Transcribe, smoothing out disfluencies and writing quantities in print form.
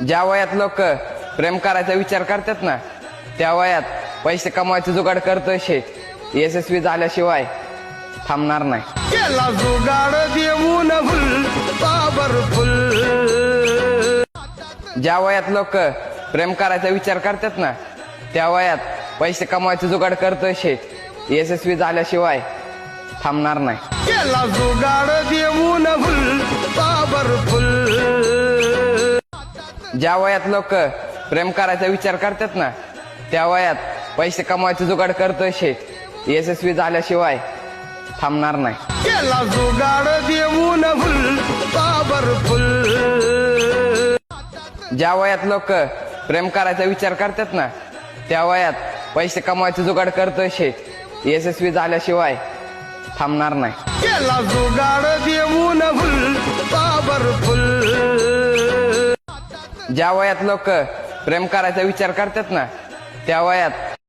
ज्या वयात लोक प्रेम करायचा विचार करतात ना, त्या वयात पैसे कमवायचे जुगाड करतोय शे, यशस्वी झाल्याशिवाय थांबणार नाही. केला जुगाड देऊन फुल पावरफुल. ज्या वयात लोक प्रेम करायचा विचार करतात ना, त्या वयात पैसे कमवायचे जुगाड करतोय शे, यशस्वी झाल्याशिवाय थांबणार नाही. केला जुगाड देऊन फुल पावरफुल. ज्या वयात लोक प्रेम करायचा विचार करतात ना, त्या वयात पैसे कमवायचे जुगाड करतोय शे, यशस्वी झाल्याशिवाय थांबणार नाही. केला जुगाड देऊन फुल पावरफुल. ज्या वयात लोक प्रेम करायचा विचार करतात ना, त्या वयात पैसे कमवायचे जुगाड करतोय शे, यशस्वी झाल्याशिवाय थांबणार नाही. केला जुगाड देऊन फुल पावरफुल. ज्या वयात लोक प्रेम करायचा विचार करतात ना, त्या वयात